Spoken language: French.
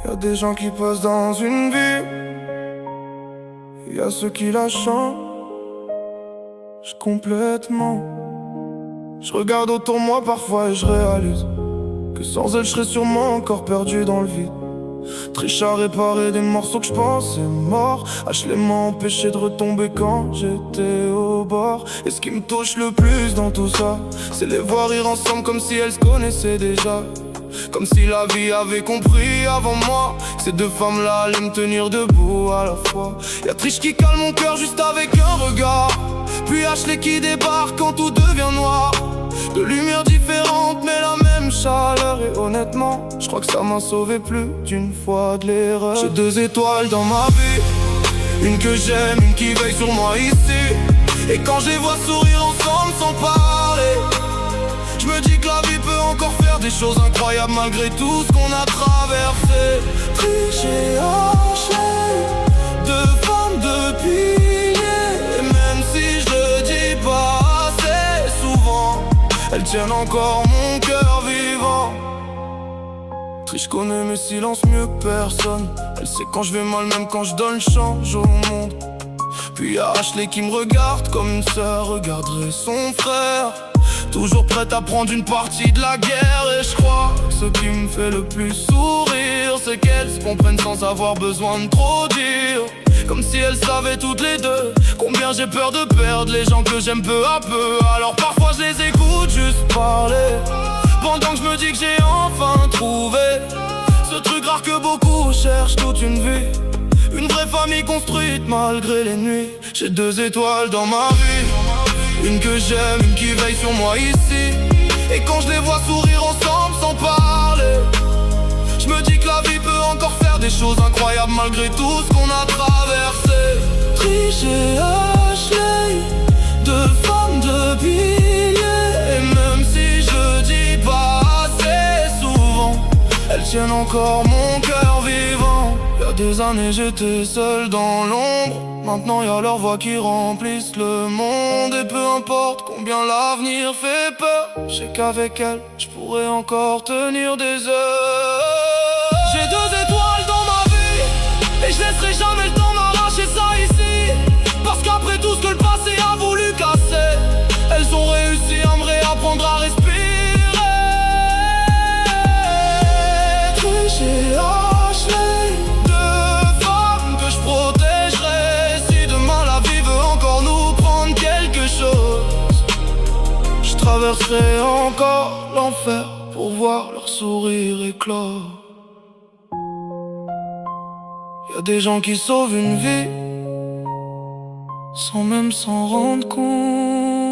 Y'a des gens qui passent dans une vie, y'a ceux qui la changent complètement. Je regarde autour de moi parfois et je réalise que sans elle je serais sûrement encore perdu dans le vide. Triche à réparer des morceaux que je pensais morts. H m'a empêché de retomber quand j'étais au bord. Et ce qui me touche le plus dans tout ça, c'est les voir rire ensemble comme si elles se connaissaient déjà. Comme si la vie avait compris avant moi. Ces deux femmes-là allaient me tenir debout à la fois. Y'a Triche qui calme mon cœur juste avec un regard, puis Ashley qui débarque quand tout devient noir. De lumières différentes mais la même chaleur. Et honnêtement, je crois que ça m'a sauvé plus d'une fois de l'erreur. J'ai deux étoiles dans ma vie, une que j'aime, une qui veille sur moi ici. Et quand je les vois sourire ensemble sans parler, je me dis que la vie peut encore faire des choses incroyables malgré tout ce qu'on a traversé. Triche et Ashley, deux femmes, deux piliers. Et même si je le dis pas assez souvent, elles tiennent encore mon cœur vivant. Triche connaît mes silences mieux que personne. Elle sait quand je vais mal, même quand je donne change au monde. Puis y'a Ashley qui me regarde comme une sœur regarderait son frère, toujours prête à prendre une partie de la guerre. Et je crois que ce qui me fait le plus sourire, c'est qu'elles se comprennent sans avoir besoin de trop dire. Comme si elles savaient toutes les deux combien j'ai peur de perdre les gens que j'aime peu à peu. Alors parfois je les écoute juste parler, pendant que je me dis que j'ai enfin trouvé ce truc rare que beaucoup cherchent toute une vie. Une vraie famille construite malgré les nuits. J'ai deux étoiles dans ma vie, une que j'aime, une qui veille sur moi ici. Et quand je les vois sourire ensemble sans parler, je me dis que la vie peut encore faire des choses incroyables malgré tout ce qu'on a traversé. Triche et Ashley, deux femmes, deux piliers. Et même si je dis pas assez souvent, elles tiennent encore mon cœur vivant. Y'a des années j'étais seul dans l'ombre, maintenant y'a leurs voix qui remplissent le monde. Et peu importe combien l'avenir fait peur, je sais qu'avec elles, je pourrais encore tenir des heures. J'ai deux étoiles dans ma vie, et je laisserai jamais le temps m'arracher ça ici. Parce qu'après tout ce que le passé a voulu casser, elles ont réussi à me réapprendre à respirer. Triche et Ashley, deux femmes que je protégerai. Si demain la vie veut encore nous prendre quelque chose, je traverserai encore l'enfer pour voir leur sourire éclore. Y'a des gens qui sauvent une vie sans même s'en rendre compte.